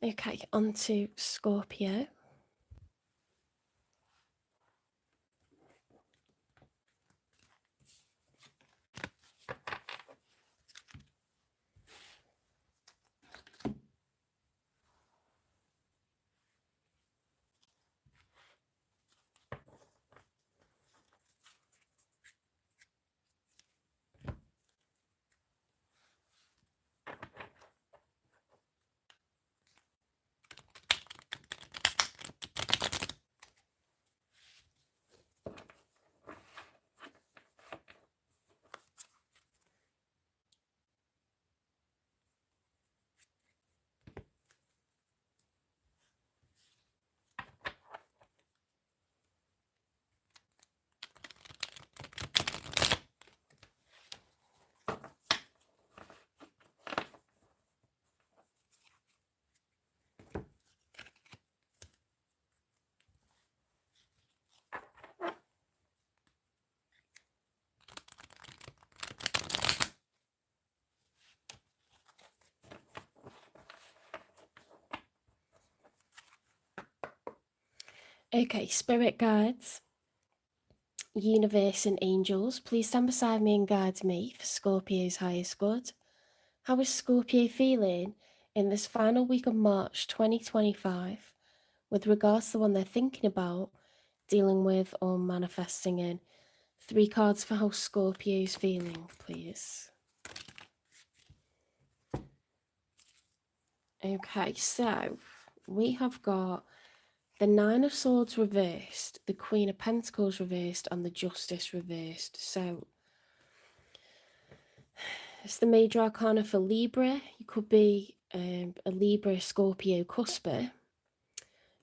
Okay, on to Scorpio. Okay, spirit guides, universe and angels, please stand beside me and guide me for Scorpio's highest good. How is Scorpio feeling in this final week of March 2025 with regards to the one they're thinking about, dealing with, or manifesting in? 3 cards for how Scorpio's feeling, please. Okay, so we have got the Nine of Swords reversed, the Queen of Pentacles reversed, and the Justice reversed. So it's the major arcana for Libra. You could be a Libra Scorpio cusper.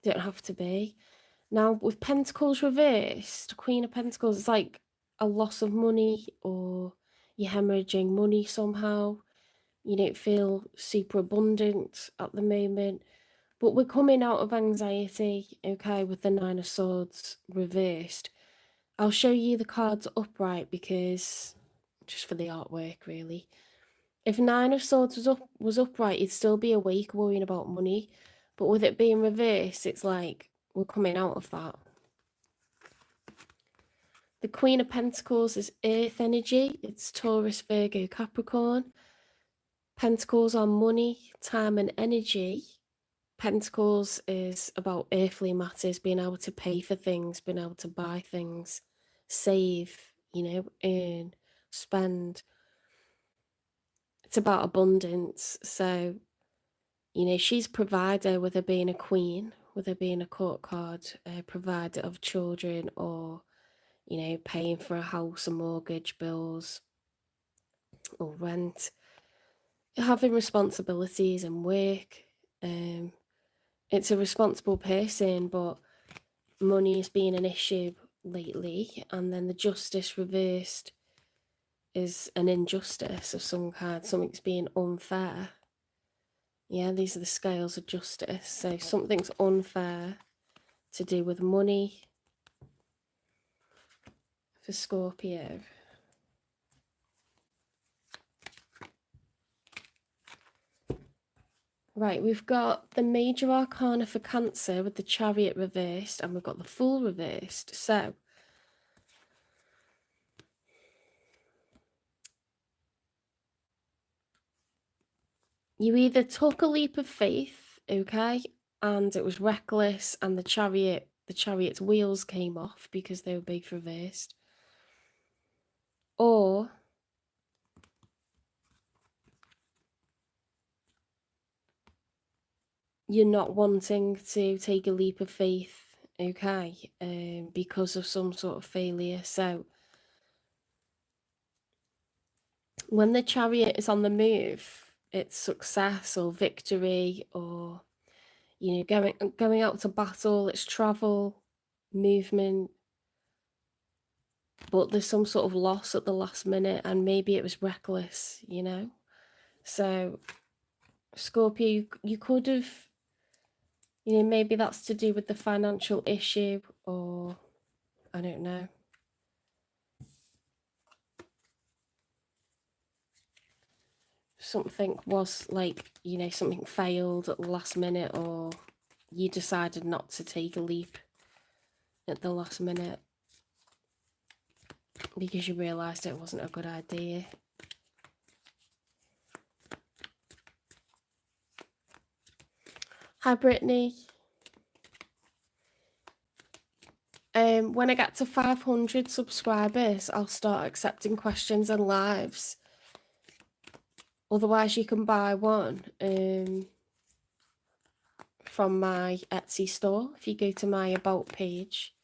Don't have to be. Now with Pentacles reversed, Queen of Pentacles, it's like a loss of money, or you're hemorrhaging money somehow. You don't feel super abundant at the moment. But we're coming out of anxiety, okay, with the Nine of Swords reversed. I'll show you the cards upright because, just for the artwork really. If Nine of Swords was upright, you'd still be awake worrying about money. But with it being reversed, it's like we're coming out of that. The Queen of Pentacles is earth energy. It's Taurus, Virgo, Capricorn. Pentacles are money, time and energy. Pentacles is about earthly matters, being able to pay for things, being able to buy things, save, earn, spend. It's about abundance. So, she's provider, with her being a queen, with her being a court card, a provider of children, or, paying for a house, a mortgage, bills, or rent, having responsibilities and work. It's a responsible person, but money has been an issue lately. And then the Justice reversed is an injustice of some kind. Something's being unfair. Yeah, these are the scales of justice. So something's unfair to do with money for Scorpio. Right, we've got the major arcana for Cancer with the Chariot reversed, and we've got the Fool reversed. So you either took a leap of faith, okay, and it was reckless, and the chariot's wheels came off because they were both reversed, or you're not wanting to take a leap of faith, okay, because of some sort of failure. So when the Chariot is on the move, it's success or victory, or going out to battle. It's travel, movement, but there's some sort of loss at the last minute, and maybe it was reckless, So Scorpio, you could have, maybe that's to do with the financial issue, or I don't know. something was like, you know, something failed at the last minute, or you decided not to take a leap at the last minute because you realised it wasn't a good idea. Hi, Brittany. When I get to 500 subscribers, I'll start accepting questions and lives. Otherwise, you can buy one from my Etsy store. If you go to my About page,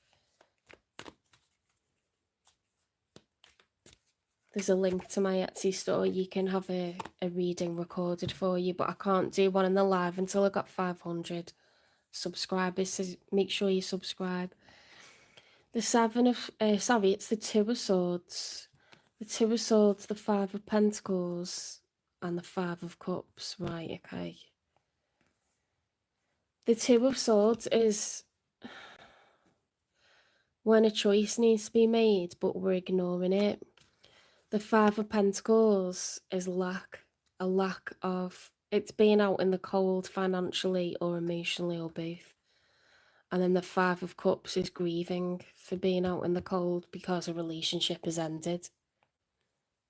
there's a link to my Etsy store. You can have a reading recorded for you, but I can't do one in the live until I got 500 subscribers, so make sure you subscribe. The it's the Two of Swords. The Two of Swords, the Five of Pentacles, and the Five of Cups. Right, okay. The Two of Swords is when a choice needs to be made, but we're ignoring it. The Five of Pentacles is a lack of, it's being out in the cold financially or emotionally or both. And then the Five of Cups is grieving for being out in the cold because a relationship has ended.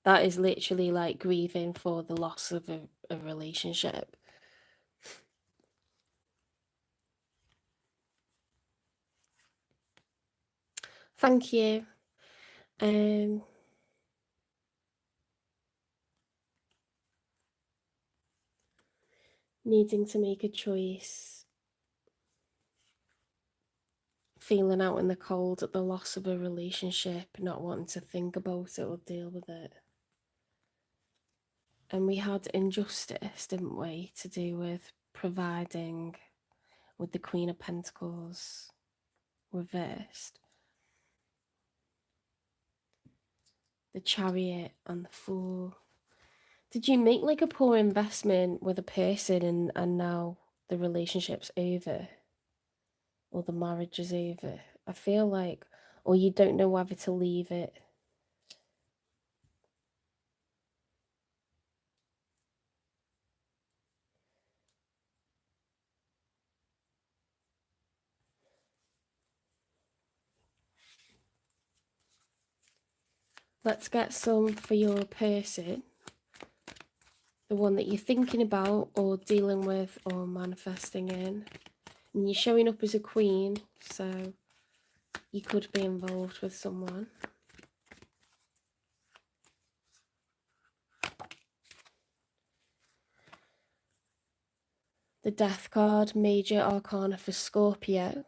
That is literally like grieving for the loss of a relationship. Thank you. Needing to make a choice. Feeling out in the cold at the loss of a relationship, not wanting to think about it or deal with it. And we had injustice, didn't we, to do with providing, with the Queen of Pentacles reversed. The Chariot and the Fool. Did you make like a poor investment with a person and now the relationship's over? Or the marriage is over? I feel like, or you don't know whether to leave it. Let's get some for your person. The one that you're thinking about or dealing with or manifesting in. And you're showing up as a queen, so you could be involved with someone. The Death card, major arcana for Scorpio.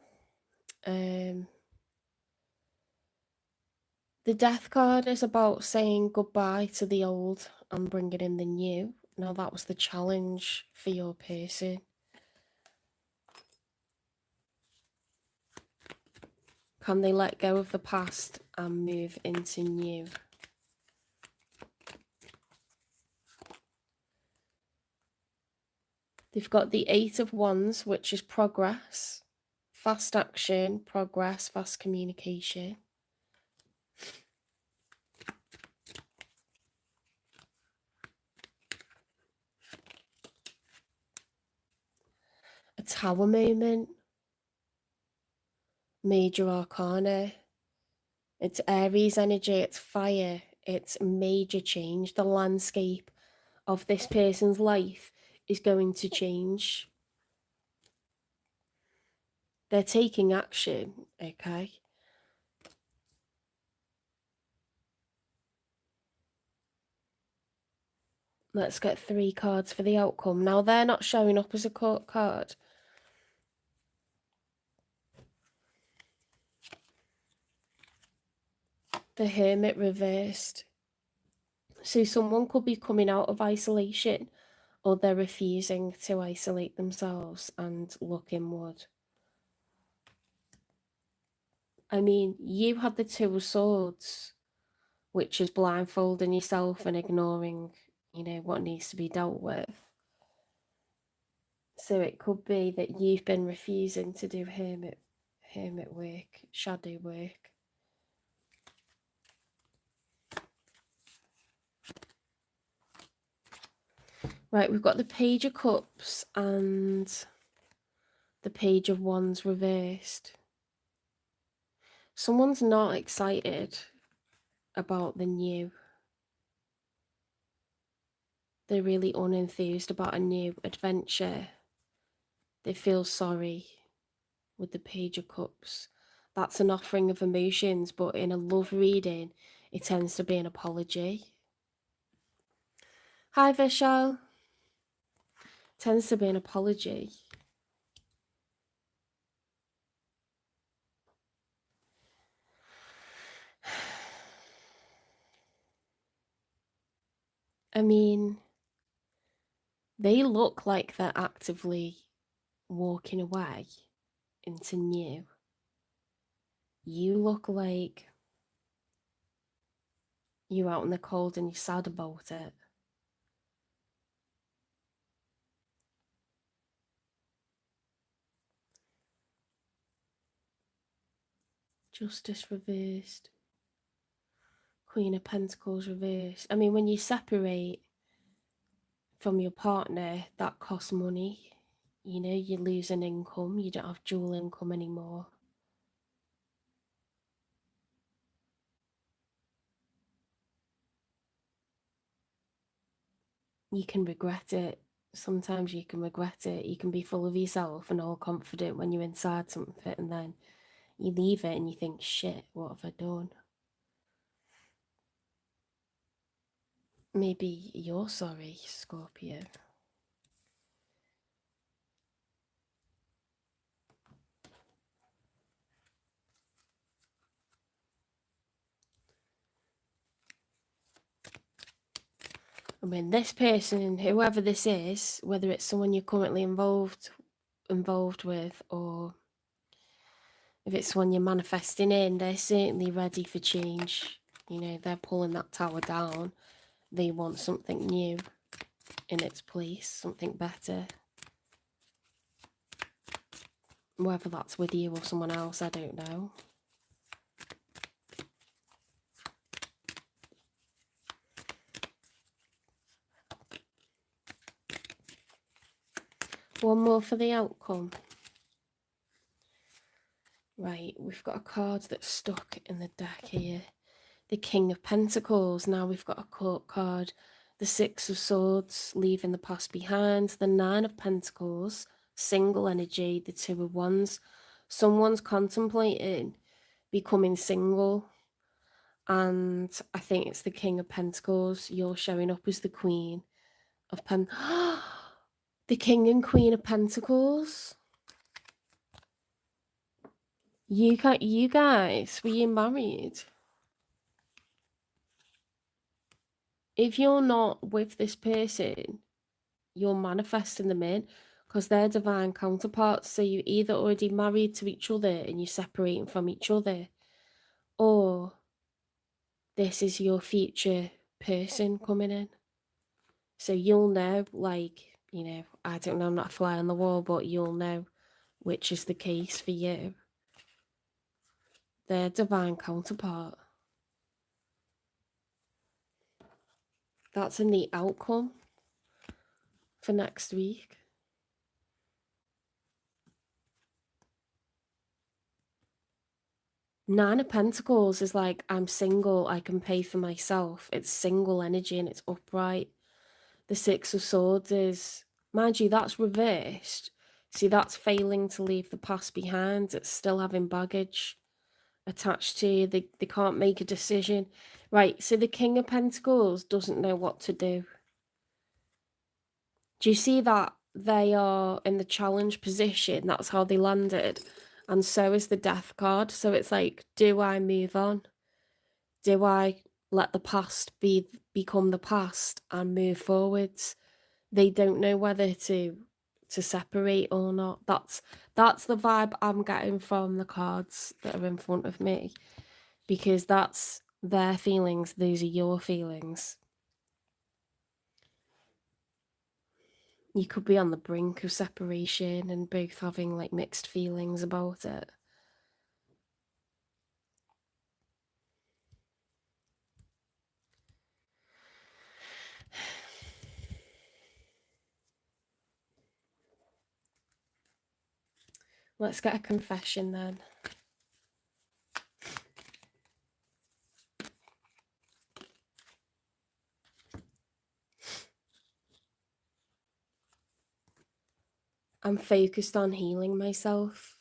The Death card is about saying goodbye to the old and bringing in the new. Now that was the challenge for your person. Can they let go of the past and move into new? They've got the Eight of Wands, which is progress, fast action, progress, fast communication. A Tower moment, major arcana. It's Aries energy, it's fire, it's major change. The landscape of this person's life is going to change. They're taking action, okay? Let's get 3 cards for the outcome. Now, they're not showing up as a court card. The Hermit reversed. So someone could be coming out of isolation, or they're refusing to isolate themselves and look inward. I mean, you had the Two of Swords, which is blindfolding yourself and ignoring, you know, what needs to be dealt with. So it could be that you've been refusing to do hermit work, shadow work. Right, we've got the Page of Cups and the Page of Wands reversed. Someone's not excited about the new. They're really unenthused about a new adventure. They feel sorry with the Page of Cups. That's an offering of emotions, but in a love reading, it tends to be an apology. Hi, Vishal. Tends to be an apology. I mean, they look like they're actively walking away into new. You look like you're out in the cold and you're sad about it. Justice reversed. Queen of Pentacles reversed. I mean, when you separate from your partner, that costs money. You know, you lose an income. You don't have dual income anymore. You can regret it. Sometimes you can regret it. You can be full of yourself and all confident when you're inside something, and then you leave it and you think, shit, what have I done? Maybe you're sorry, Scorpio. I mean, this person, whoever this is, whether it's someone you're currently involved with, or if it's one you're manifesting in, they're certainly ready for change. You know, they're pulling that tower down. They want something new in its place, something better. Whether that's with you or someone else, I don't know. One more for the outcome. Right, we've got a card that's stuck in the deck here. The King of Pentacles. Now we've got a court card. The Six of Swords, leaving the past behind. The Nine of Pentacles, single energy. The Two of Wands. Someone's contemplating becoming single. And I think it's the King of Pentacles. You're showing up as the Queen of Pentacles. The King and Queen of Pentacles. You guys, were you married? If you're not with this person, you're manifesting them in, because they're divine counterparts. So you're either already married to each other and you're separating from each other, or this is your future person coming in. So you'll know, like, you know, I don't know, I'm not a fly on the wall, but you'll know which is the case for you. Their divine counterpart. That's a neat outcome for next week. Nine of Pentacles is like, I'm single, I can pay for myself. It's single energy and it's upright. The Six of Swords is, mind you, that's reversed. See, that's failing to leave the past behind. It's still having baggage attached to you. They can't make a decision. Right, so the King of Pentacles doesn't know what to do. Do you see that? They are in the challenge position. That's how they landed. And so is the Death card. So it's like, do I move on? Do I let the past become the past and move forwards? They don't know whether to separate or not. That's the vibe I'm getting from the cards that are in front of me, because that's their feelings, those are your feelings. You could be on the brink of separation and both having like mixed feelings about it. Let's get a confession then. I'm focused on healing myself.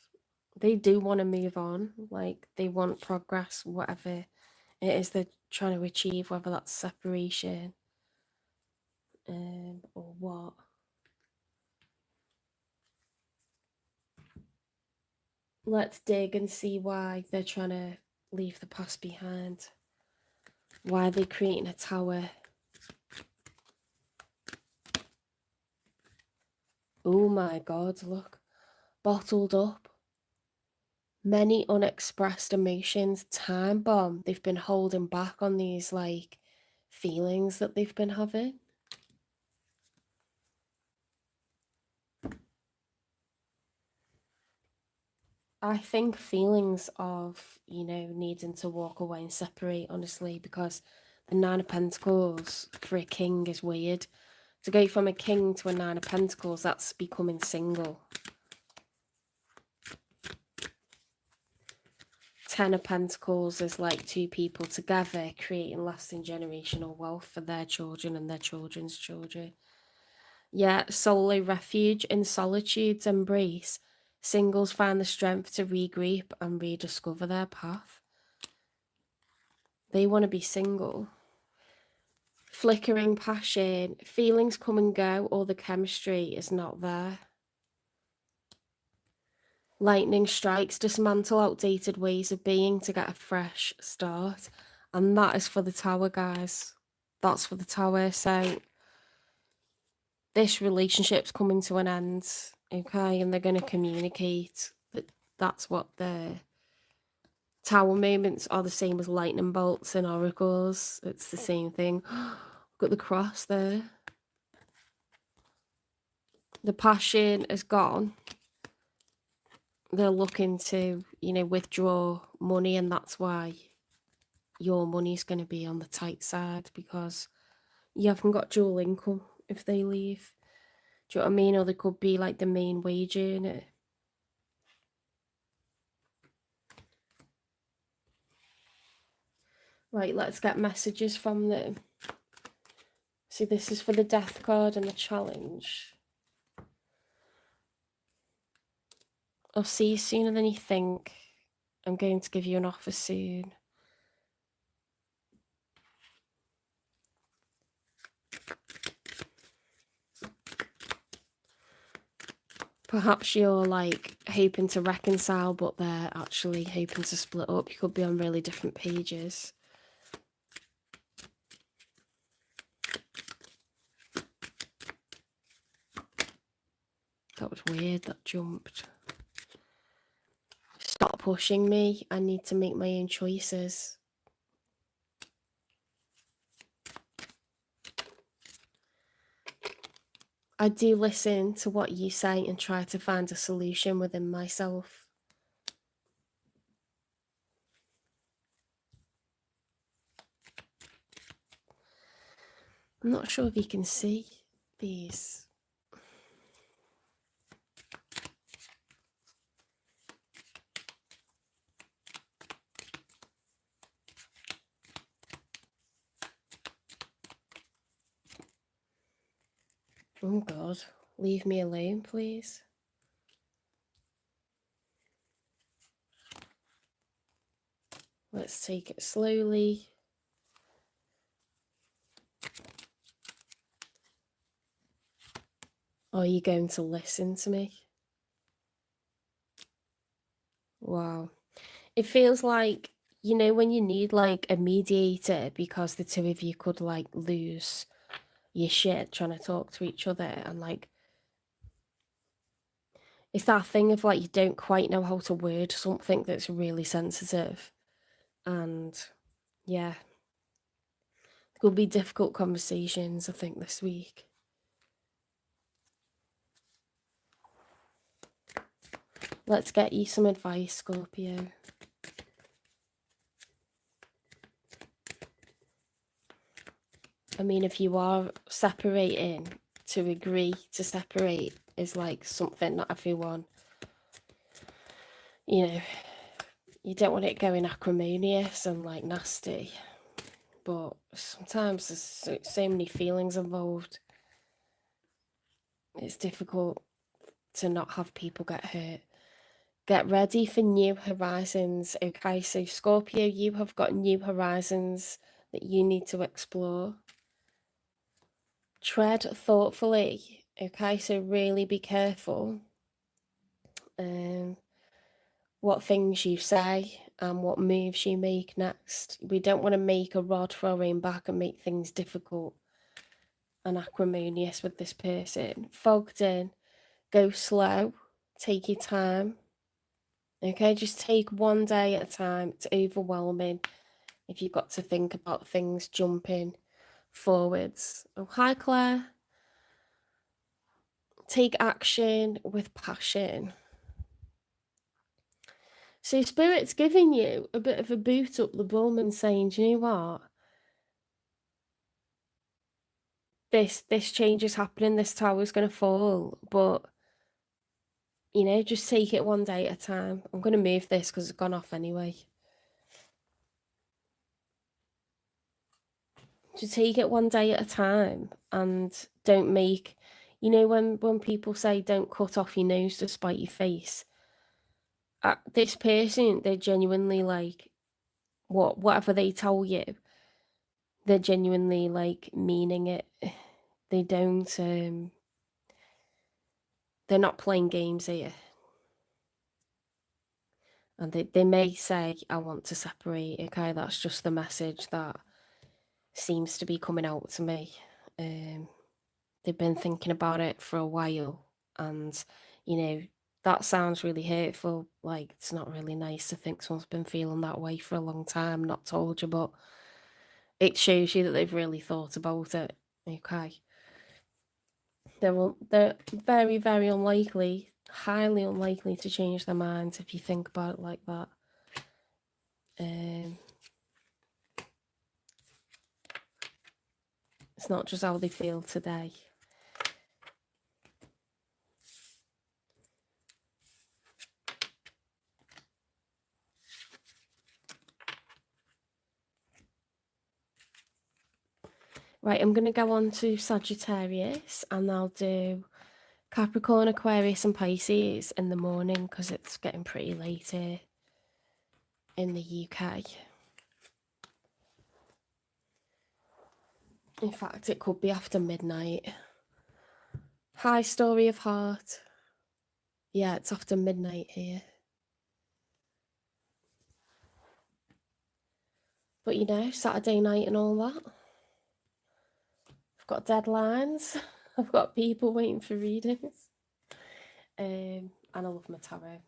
They do want to move on, like they want progress, whatever it is they're trying to achieve, whether that's separation or what. Let's dig and see why they're trying to leave the past behind. Why are they creating a tower? Oh my God, look. Bottled up. Many unexpressed emotions, time bomb. They've been holding back on these like feelings that they've been having. I think feelings of, needing to walk away and separate, honestly, because the Nine of Pentacles for a king is weird. To go from a king to a Nine of Pentacles, that's becoming single. Ten of Pentacles is like two people together creating lasting generational wealth for their children and their children's children. Yeah, solo refuge in solitude's embrace. Singles find the strength to regroup and rediscover their path. They want to be single. Flickering passion, feelings come and go, or the chemistry is not there. Lightning strikes, dismantle outdated ways of being to get a fresh start. And that is for the tower, guys. That's for the tower. So this relationship's coming to an end, okay? And they're going to communicate that that's what the tower moments are, the same as lightning bolts and oracles. It's the same thing. Got the cross there. The passion is gone. They're looking to, withdraw money, and that's why your money's going to be on the tight side, because you haven't got dual income if they leave. Do you know what I mean? Or they could be like the main wage earner. Right, let's get messages from them. See, this is for the death card and the challenge. I'll see you sooner than you think. I'm going to give you an offer soon. Perhaps you're like hoping to reconcile, but they're actually hoping to split up. You could be on really different pages. That was weird, that jumped. Stop pushing me. I need to make my own choices. I do listen to what you say and try to find a solution within myself. I'm not sure if you can see these. Oh God, leave me alone, please. Let's take it slowly. Are you going to listen to me? Wow. It feels like, when you need like a mediator because the two of you could like lose your shit trying to talk to each other, and like it's that thing of like you don't quite know how to word something that's really sensitive. And yeah, it could be difficult conversations, I think, this week. Let's get you some advice, Scorpio. I mean, if you are separating, to agree to separate is like something not everyone you know, you don't want it going acrimonious and like nasty, but sometimes there's so many feelings involved. It's difficult to not have people get hurt. Get ready for new horizons. Okay, so Scorpio, you have got new horizons that you need to explore. Tread thoughtfully. Okay, so really be careful what things you say and what moves you make next. We don't want to make a rod throwing back and make things difficult and acrimonious with this person. Fogged in, go slow, take your time. Okay, just take one day at a time. It's overwhelming if you've got to think about things jumping forwards. Oh, hi, Claire. Take action with passion. So Spirit's giving you a bit of a boot up the bum and saying, do you know what? This change is happening, this tower's going to fall, but, you know, just take it one day at a time. I'm going to move this because it's gone off anyway. Just take it one day at a time and don't make, you know, when people say don't cut off your nose to spite your face, this person, they're genuinely like, whatever they tell you, they're genuinely like meaning it. They don't, they're not playing games here. And they may say, I want to separate. Okay, that's just the message that seems to be coming out to me. They've been thinking about it for a while, and, you know, that sounds really hurtful. Like, it's not really nice to think someone's been feeling that way for a long time, not told you, but it shows you that they've really thought about it. Okay. They're very, very unlikely, highly unlikely to change their minds if you think about it like that. It's not just how they feel today. Right, I'm going to go on to Sagittarius and I'll do Capricorn, Aquarius and Pisces in the morning because it's getting pretty late here in the UK. In fact, it could be after midnight. Hi, Story of Heart. Yeah, it's after midnight here. But, you know, Saturday night and all that. I've got deadlines. I've got people waiting for readings. And I love my tarot.